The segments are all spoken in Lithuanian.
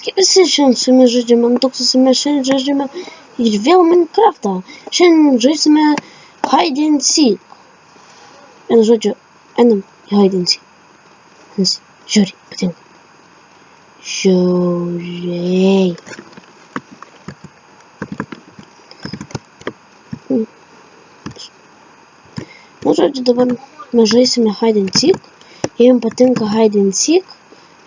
Kaip visi šiandien su jumis žaidžiame, mes šiandien žaidžiame ir vėl Minecraftą. Šiandien žaisime Hide and Seek. Vienu žodžiu, einam į Hide and Seek. Nes žiūri, patinka. Žiūrėj. Nu žodžiu, dabar mes žaisime Hide and Seek. Jei jums patinka Hide and Seek,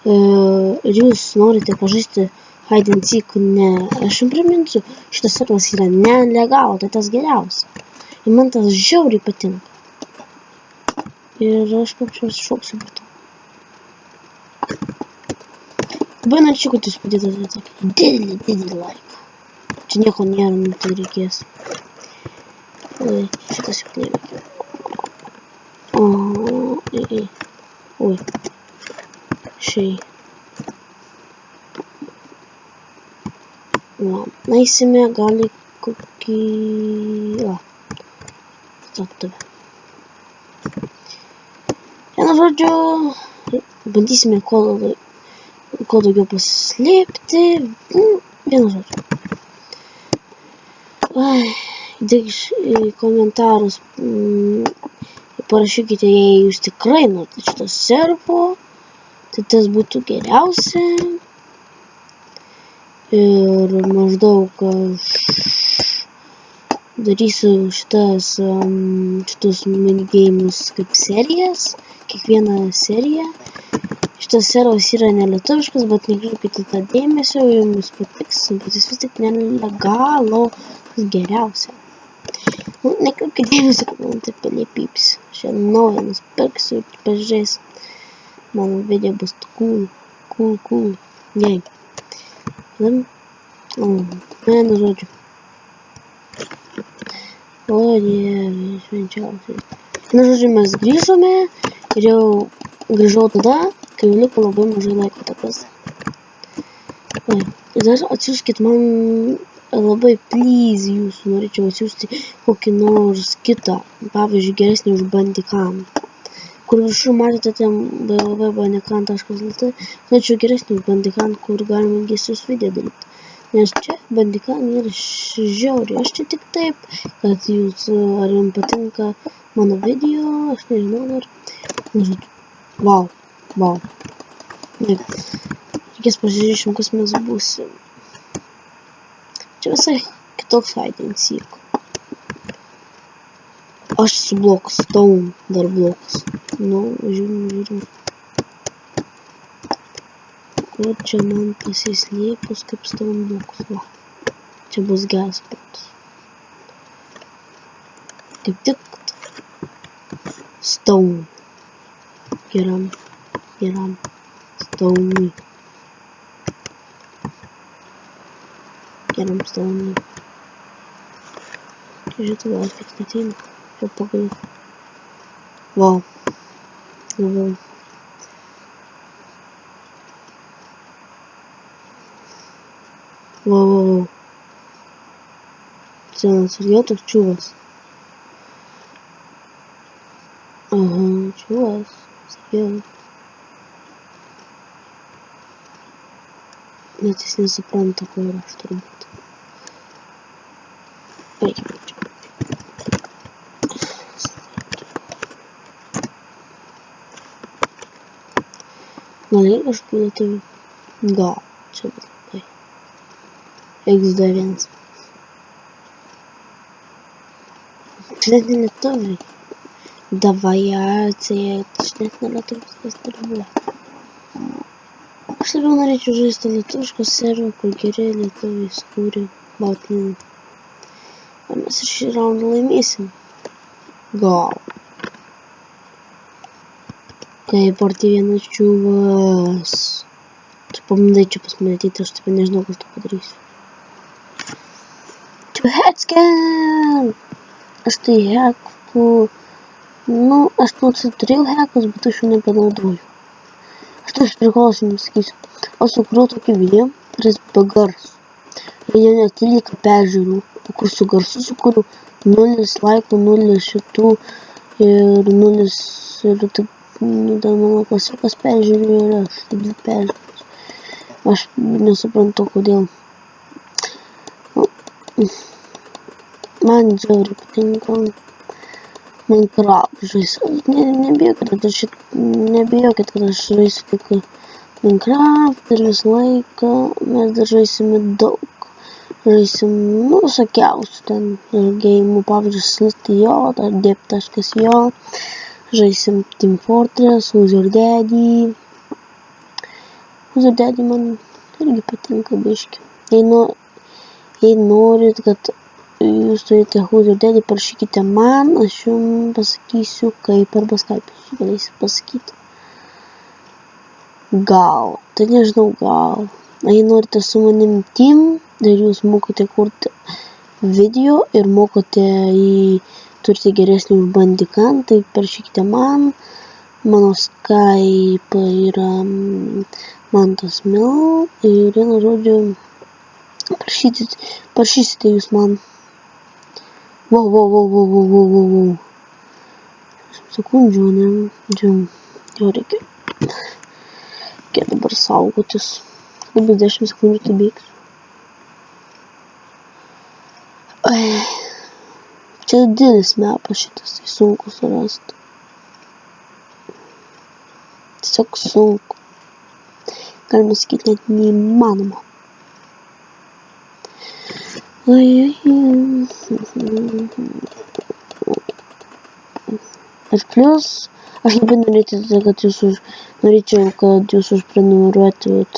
ir jūs norite pažaisti Hide and Seek, ne, aš jums priminsiu, šitas serveras yra nelegal, tai tas geriausia. Ir man tas žiauriai patinka. Ir aš kaip čia šoksiu per to. Labai norėčiau, kad jūs padėtumėte tokį didelį laiką. Čia nieko nėra, nu tai reikės. Šitas juk neveikia. Oi. Šiai. Va, naisime gali kokį... Staktuvę. Vienu žodžiu, bandysime kuo daugiau pasislėpti. Vienu žodžiu. Įdėk į komentarus, parašykite, jei jūs tikrai norite šito servo, tai tas būtų geriausia. Ir maždaug aš darysiu šitus minigeimus kaip serijas, kiekvieną seriją. Šitas servas yra nelietuviškas, bet nekreipkite tą dėmesio, jums patiks, bet jis vis tik nelegalos geriausia. Nu, nekreipkite dėmesio, kad man taip paliepyps. Šiandien naują nusipirksiu ir pažiūrėsiu. Mano video bus cool. Jei. Vienu žodžiu. O, Dieve, švenčiausiai. Vienu žodžiu, mes grįžome ir jau grįžau tada, kai jau liko labai mažai laiko tokios. Ir dar atsiųskit man labai please jūsų, norėčiau atsiųsti kokį nors kitą, pavyzdžiui, geresnį už Bandicam. Kur viršų matėte ten www.bandicam.lt, norėčiau geresnį už Bandicam, kur galima ilgesnius video daryti. Nes čia Bandicam yra žiauriai. Aš čia tik taip, kad jūs, ar jums patinka mano video, aš nežinau dar. Wow. Reikės pasižiūrėsim, kas mes būsim. Čia visai kitoks Hide and Seek. Aš su blokas, Stone dar blokas. Nu, žiūrim. Kur čia man pasislėpus kaip Stone blokas. Va. Čia bus geras spotas. Kaip tik Stone. Geram. Stone. Geram Stone. Žiūrėtų, gal tik neteina. Čia pagaliau. Wow. Čia atsargiau toks čiūvas. Aha, čiūvas. Atsargiau. Net jis nesupranta, ko yra aš turbūt. Reikia. Gal ir kažkokiu lietuviu? Gal. Čia bus labai. XD1. Čia net ne lietuviai. Davajacija. Čia net ne lietuvis, kas darbuoja. Aš labiau norėčiau žaisti lietuvišką serverą, kur geri lietuviai skūrė Bautlinį. Ar mes ir šį raundą laimėsim? Gal. Kaip arti vienas čiūvas. Tu pamandai čia pas mane ateiti, aš taip nežinau, kas tu padarysiu. Čia headscan! Aš tai hekku. Nu, aš nors ir turėjau hekus, bet aš jų nepanaudoju. Aš toks prikolas jums sakysiu. Aš sukūriau tokį video, kuris be garso. Ir jau net 13 peržiūrų. Po kur su garsu sukūriau 0 laikų, 0 šitų ir 0 ir taip, nu, dar mano klasikas peržiūrėjo ir aš, taip 2 peržiūrės. Aš nesuprantu, kodėl. Man žiauriai patinka Minecraft žaisti. Nebijokit, kad aš žaisiu tik Minecraft ir visą laiką mes dar žaisime daug. Žaisim, visokiausių ten žaidimų, pavyzdžiui, Slitio, Deep.jo. Žaisim Team Fortress, Who's Your Daddy. Who's Your Daddy man irgi patinka biški. Jei norit, kad jūs turite Who's Your Daddy, parašykite man, aš jums pasakysiu kaip, arba Skype jūs galėsit pasakyti. Gal, tai nežinau, gal. Jei norite su manim team, ir jūs mokote kurti video ir mokote turite geresnį už Bandicam, tai parašykite man. Mano Skype yra Mantas Mil ir vienu žodžiu parašysite jūs man. Wow. Sekundžių, ne? Jau reikia. Reikia dabar saugotis. Bus 10 sekundžių tai bėgs. Čia didelis mapas šitas, tai sunku surasti. Tiesiog sunku. Galima sakyti, net neįmanoma. Ir plius, aš labai norėčiau, kad jūs užprenumeruotumėt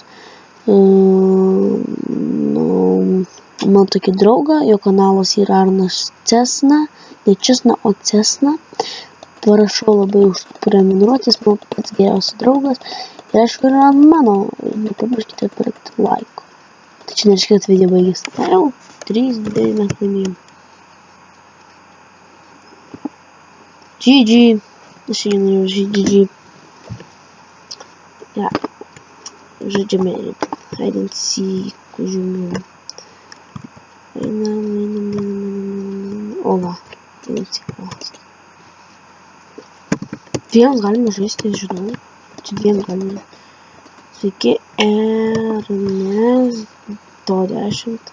man tokį draugą, jo kanalas yra Arnas Cesna, ne Česna, o Cesna. Parašau labai užprenumeruoti, jis man pats geriausias draugas. Ir aišku, yra mano, nepamirškite palikti laiko. Tai čia nereiškia, kad video baigės. Jau 3-2 mes laimėjom. GG. Aš jau norėjau GG. Ja. Žaidžiame hide and seek, užėmiau. O va, tai atsiklaus. Dviems galime žaisti, žinau. Čia dviems galime. Sveiki, Ernest 10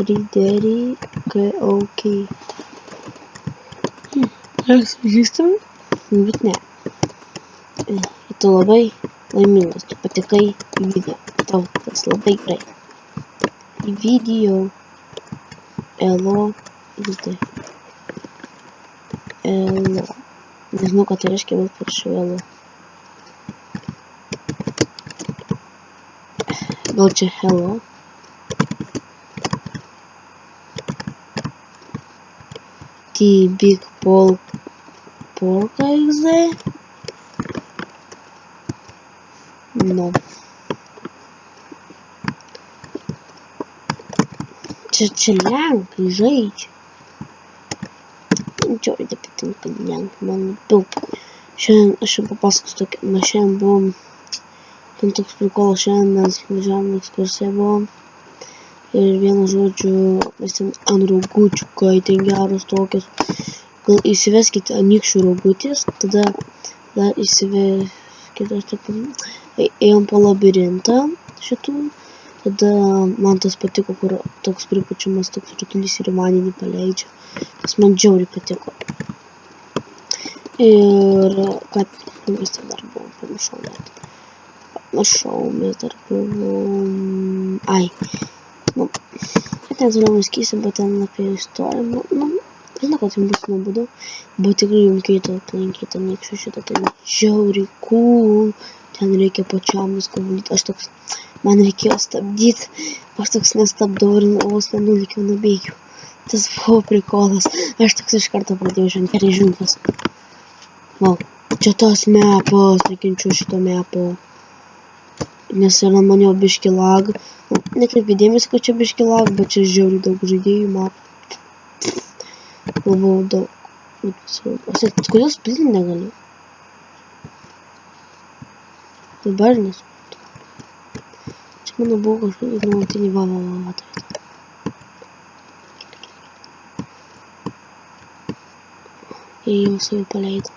Riderį KOK. Ar pažįstam? Bet ne. Tu labai laimingas, tu patikai į video. Tau tas labai gerai. Į video. Elo. Elo. Nežinau, ką tai reiškia, bet parašiau Elo. Gal čia Hello. Big Porka XD. No. Čia lenkai žaidžia. Džiaugiai patinka lenkai, man daug. Šiandien aš jums papasakosiu tokį, mes šiandien buvom, ten toks prikolas, šiandien mes važiavom ekskursiją buvom. Ir vienu žodžiu, mes ten ant rogučių, kai ten geros tokios. Gal įsiveskite anykščių rogutis, tada dar įsiveskite, ėjom po labirintą šitų. Tada man tas patiko, kur toks pripučiamas toks rutulys ir vandenį paleidžia. Tas man džiauriai patiko. Ir kad mes ten dar buvom, pamiršau net. Mes dar buvom... Ai. Nu, ten toliau neskysim, bet ten apie istoriją. Žinau, kad jums bus nuobodu. Bet tikrai jums keito aplankyti anykščių šitą. Tai džiauriai cool. Ten reikia pačiam viską valdyti. Aš toks... Man reikėjo stabdyti, aš toks nestabdau ir vos nenulikiau nubėgiau. Tas buvo prikolas. Aš toks iš karto pradėjau žengti žinkas. Wow, čia tas mepas, nekenčiu šito mepo. Nes yra man jau biški lag. Nekreipkite dėmesį, kad čia biški lag, bet čia žiauriai daug žaidėjų mapų. Labai daug. Kodėl spilti negaliu? Dabar nesu. Mano buvo kažkokį nuolatinį va. Ir jau save paleido.